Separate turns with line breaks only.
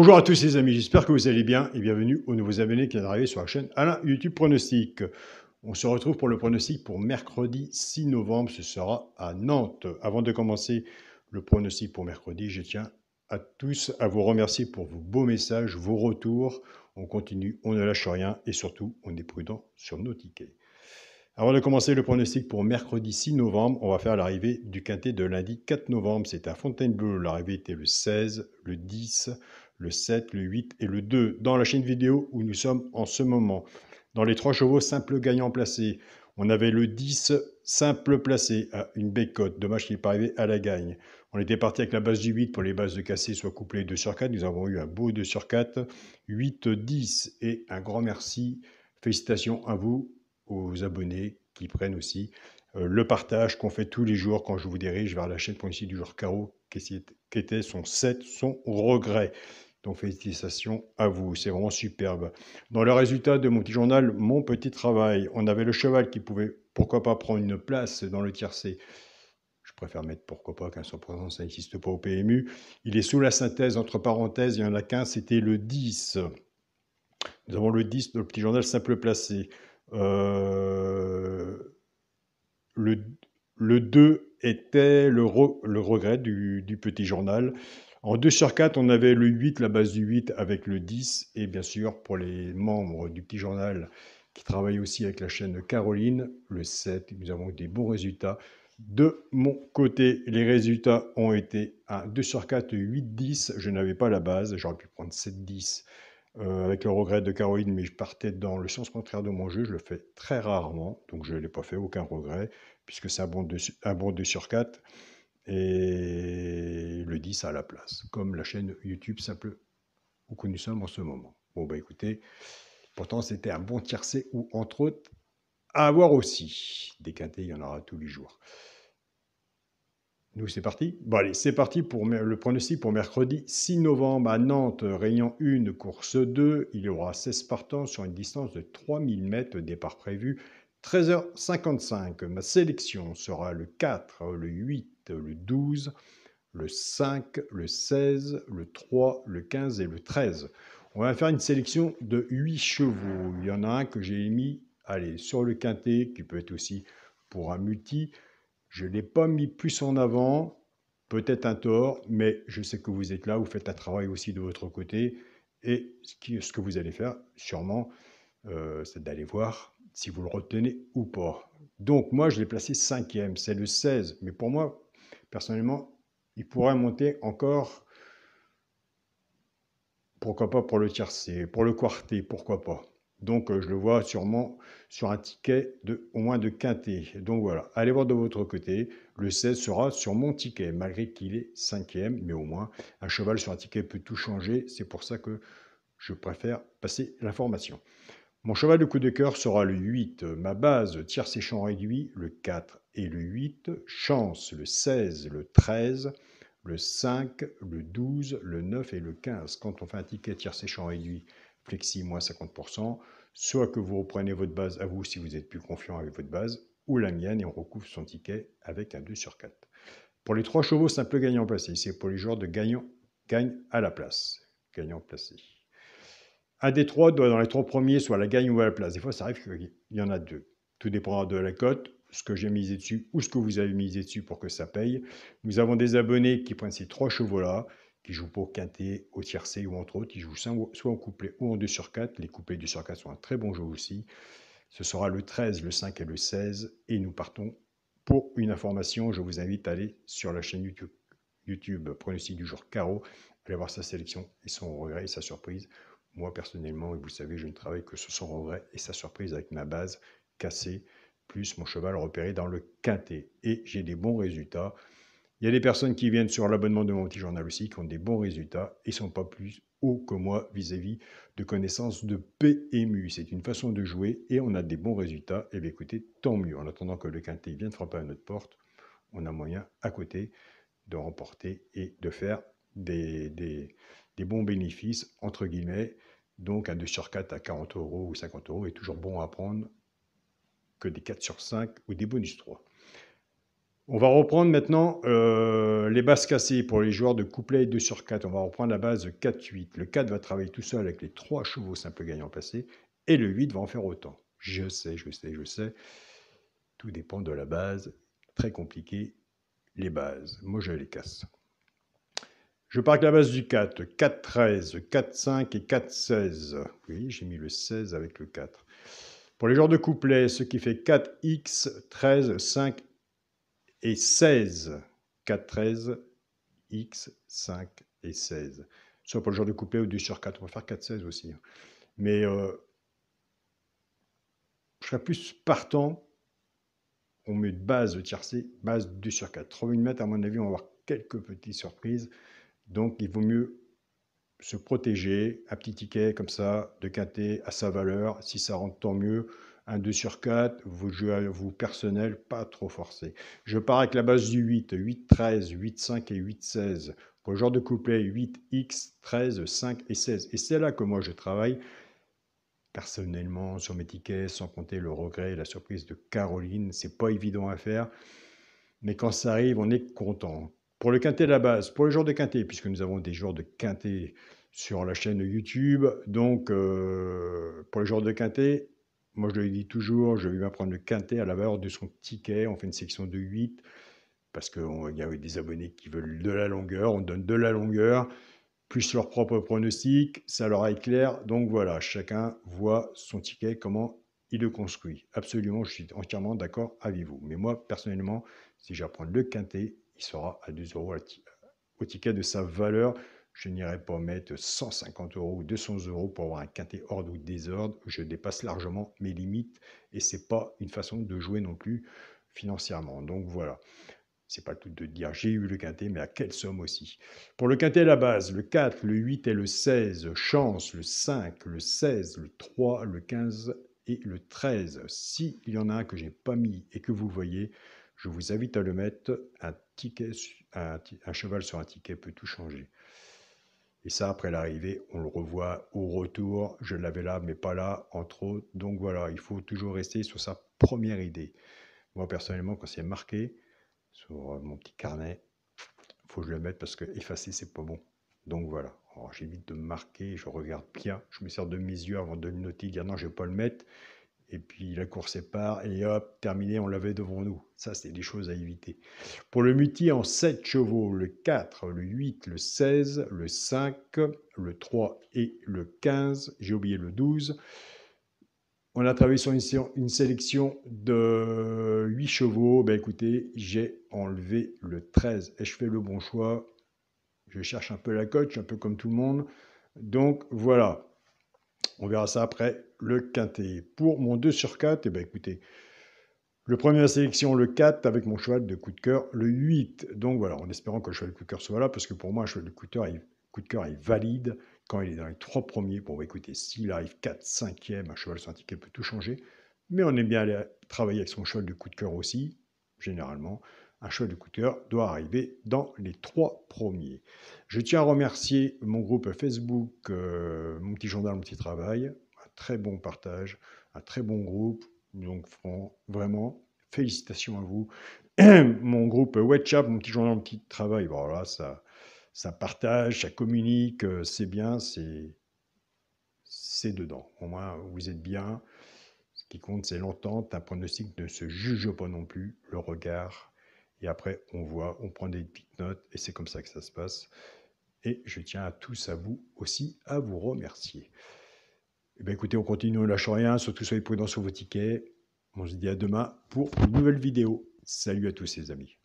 Bonjour à tous les amis, j'espère que vous allez bien et bienvenue aux nouveaux abonnés qui viennent d'arriver sur la chaîne Alain YouTube Pronostic. On se retrouve pour le pronostic pour mercredi 6 novembre, ce sera à Nantes. Avant de commencer le pronostic pour mercredi, je tiens à tous à vous remercier pour vos beaux messages, vos retours. On continue, on ne lâche rien et surtout, on est prudent sur nos tickets. Avant de commencer le pronostic pour mercredi 6 novembre, on va faire l'arrivée du quintet de lundi 4 novembre. C'est à Fontainebleau. L'arrivée était le 16, le 10, le 7, le 8 et le 2 dans la chaîne vidéo où nous sommes en ce moment. Dans les 3 chevaux simples gagnants placés, on avait le 10 simple placé à une belle cote. Dommage qu'il n'est pas arrivé à la gagne. On était parti avec la base du 8 pour les bases de cassé soit couplées 2 sur 4. Nous avons eu un beau 2 sur 4, 8, 10 et un grand merci. Félicitations à vous, aux abonnés qui prennent aussi le partage qu'on fait tous les jours quand je vous dirige vers la chaîne Pronostic du jour Carreau, qui était son 7, son regret. Donc félicitations à vous, c'est vraiment superbe. Dans le résultat de mon petit journal, mon petit travail, on avait le cheval qui pouvait, pourquoi pas, prendre une place dans le tiercé. Je préfère mettre pourquoi pas, qu'un son présent, ça n'existe pas au PMU. Il est sous la synthèse, entre parenthèses, il y en a qu'un, c'était le 10. Nous avons le 10 dans le petit journal simple placé. Le 2 était le regret du petit journal. En 2 sur 4, on avait le 8, la base du 8 avec le 10. Et bien sûr, pour les membres du petit journal qui travaillent aussi avec la chaîne Caroline, le 7. Nous avons eu des bons résultats. De mon côté, les résultats ont été un 2 sur 4, 8, 10. Je n'avais pas la base. J'aurais pu prendre 7, 10. Avec le regret de Caroline, mais je partais dans le sens contraire de mon jeu. Je le fais très rarement, donc je ne l'ai pas fait, aucun regret, puisque c'est un bon 2 sur 4. Et le 10 à la place, comme la chaîne YouTube simple où nous sommes en ce moment. Bon, bah écoutez, pourtant c'était un bon tiercé ou entre autres à avoir aussi. Des quintés, il y en aura tous les jours. Nous, c'est parti. Bon, allez, c'est parti pour le pronostic pour mercredi 6 novembre à Nantes, Réunion 1, course 2. Il y aura 16 partants sur une distance de 3000 mètres. Départ prévu 13h55. Ma sélection sera le 4, le 8, le 12, le 5, le 16, le 3, le 15 et le 13. On va faire une sélection de 8 chevaux. Il y en a un que j'ai mis, allez, sur le quintet, qui peut être aussi pour un multi. Je ne l'ai pas mis plus en avant, peut-être un tort, mais je sais que vous êtes là, vous faites un travail aussi de votre côté. Et ce que vous allez faire, sûrement, c'est d'aller voir si vous le retenez ou pas. Donc, moi, je l'ai placé 5e, c'est le 16. Mais pour moi, personnellement, il pourrait monter encore, pourquoi pas pour le tiercé, pour le quarté, pourquoi pas. Donc, je le vois sûrement sur un ticket au moins de quintet. Donc voilà, allez voir de votre côté. Le 16 sera sur mon ticket, malgré qu'il est 5e, mais au moins, un cheval sur un ticket peut tout changer. C'est pour ça que je préfère passer l'information. Mon cheval de coup de cœur sera le 8. Ma base, tiercé champ réduit, le 4 et le 8. Chance, le 16, le 13, le 5, le 12, le 9 et le 15. Quand on fait un ticket tiercé champ réduit, flexi moins 50%, soit que vous reprenez votre base à vous si vous êtes plus confiant avec votre base, ou la mienne et on recouvre son ticket avec un 2 sur 4. Pour les 3 chevaux, simple gagnant placé. C'est pour les joueurs de gagnant gagne à la place. Gagnant placé. Un des 3 doit dans les 3 premiers soit la gagne ou à la place. Des fois, ça arrive qu'il y en a 2. Tout dépendra de la cote, ce que j'ai misé dessus ou ce que vous avez misé dessus pour que ça paye. Nous avons des abonnés qui prennent ces 3 chevaux-là, qui jouent pas au quintet, au tiercé ou entre autres. Ils jouent soit en couplet ou en 2 sur 4. Les couplets 2 sur 4 sont un très bon jeu aussi. Ce sera le 13, le 5 et le 16. Et nous partons pour une information. Je vous invite à aller sur la chaîne YouTube Pronostic du jour Caro. Allez voir sa sélection et son regret et sa surprise. Moi, personnellement, et vous le savez, je ne travaille que sur son regret et sa surprise avec ma base cassée, plus mon cheval repéré dans le quintet. Et j'ai des bons résultats. Il y a des personnes qui viennent sur l'abonnement de mon petit journal aussi, qui ont des bons résultats et ne sont pas plus hauts que moi vis-à-vis de connaissances de PMU. C'est une façon de jouer et on a des bons résultats. Et bien écoutez, tant mieux. En attendant que le quintet vienne frapper à notre porte, on a moyen à côté de remporter et de faire des bons bénéfices, entre guillemets. Donc un 2 sur 4 à 40 € ou 50 € est toujours bon à prendre que des 4 sur 5 ou des bonus 3. On va reprendre maintenant les bases cassées pour les joueurs de couplet et 2 sur 4. On va reprendre la base 4-8. Le 4 va travailler tout seul avec les 3 chevaux simple gagnant placés et le 8 va en faire autant. Je sais, je sais, je sais. Tout dépend de la base. Très compliqué, les bases. Moi, je les casse. Je pars avec la base du 4. 4-13, 4-5 et 4-16. Oui, j'ai mis le 16 avec le 4. Pour les joueurs de couplet, ce qui fait 4x, 13, 5 et 16. 4, 13, x, 5 et 16. Soit pour le joueur de couplet ou 2 sur 4. On va faire 4, 16 aussi. Mais je serais plus partant. On met de base de tiercé, base 2 sur 4. Trop une mètre, à mon avis, on va avoir quelques petites surprises. Donc, il vaut mieux se protéger. Un petit ticket comme ça, de quintet à sa valeur. Si ça rentre, tant mieux. Un 2 sur 4, vous jouez à vous personnel, pas trop forcé. Je pars avec la base du 8, 8, 13, 8, 5 et 8, 16. Pour le genre de couplet, 8x, 13, 5 et 16. Et c'est là que moi je travaille personnellement sur mes tickets, sans compter le regret et la surprise de Caroline. C'est pas évident à faire, mais quand ça arrive, on est content. Pour le quintet de la base, pour les joueurs de quintet, puisque nous avons des joueurs de quintet sur la chaîne YouTube, donc pour les joueurs de quintet, moi je le dis toujours, je vais bien prendre le quintet à la valeur de son ticket. On fait une section de 8 parce qu'il y a des abonnés qui veulent de la longueur. On donne de la longueur, plus leur propre pronostic, ça leur est clair. Donc voilà, chacun voit son ticket, comment il le construit. Absolument, je suis entièrement d'accord avec vous. Mais moi, personnellement, si j'apprends le quintet, il sera à 2 euros au ticket de sa valeur. Je n'irai pas mettre 150 euros ou 200 euros pour avoir un quintet ordre ou désordre. Je dépasse largement mes limites et ce n'est pas une façon de jouer non plus financièrement. Donc voilà. C'est pas le tout de dire j'ai eu le quintet, mais à quelle somme aussi. Pour le quintet à la base, le 4, le 8 et le 16, chance, le 5, le 16, le 3, le 15 et le 13. S'il y en a un que j'ai pas mis et que vous voyez, je vous invite à le mettre. Un cheval sur un ticket peut tout changer. Et ça, après l'arrivée, on le revoit au retour. Je l'avais là, mais pas là, entre autres. Donc voilà, il faut toujours rester sur sa première idée. Moi, personnellement, quand c'est marqué sur mon petit carnet, il faut que je le mette parce que effacer, c'est pas bon. Donc voilà. Alors j'évite de marquer, je regarde bien, je me sers de mes yeux avant de le noter, dire non, je ne vais pas le mettre. Et puis la course est part, et hop, terminé, on l'avait devant nous. Ça, c'est des choses à éviter. Pour le multi en 7 chevaux, le 4, le 8, le 16, le 5, le 3 et le 15, j'ai oublié le 12. On a travaillé sur une sélection de 8 chevaux. Ben écoutez, j'ai enlevé le 13. Et je fais le bon choix. Je cherche un peu la cote, un peu comme tout le monde. Donc voilà. On verra ça après. Le quintet. Pour mon 2 sur 4, eh ben écoutez, le premier de la sélection, le 4, avec mon cheval de coup de cœur, le 8. Donc voilà, en espérant que le cheval de coup de cœur soit là, parce que pour moi, un cheval de coup de cœur est valide quand il est dans les 3 premiers. Bon, bah, écoutez, s'il arrive 4, 5e, un cheval sur un ticket peut tout changer. Mais on aime bien aller travailler avec son cheval de coup de cœur aussi, généralement. Un cheval de coup de cœur doit arriver dans les 3 premiers. Je tiens à remercier mon groupe Facebook, Mon Petit Journal, Mon Petit Travail. Un très bon partage, un très bon groupe. Donc vraiment, félicitations à vous. Mon groupe WhatsApp, Mon Petit Journal, Mon Petit Travail, voilà, ça partage, ça communique, c'est bien, c'est dedans. Au moins, vous êtes bien. Ce qui compte, c'est l'entente. Un pronostic ne se juge pas non plus, le regard. Et après, on voit, on prend des petites notes, et c'est comme ça que ça se passe. Et je tiens à tous à vous aussi à vous remercier. Eh bien, écoutez, on continue, on ne lâche rien. Surtout, soyez prudents sur vos tickets. On se dit à demain pour une nouvelle vidéo. Salut à tous les amis.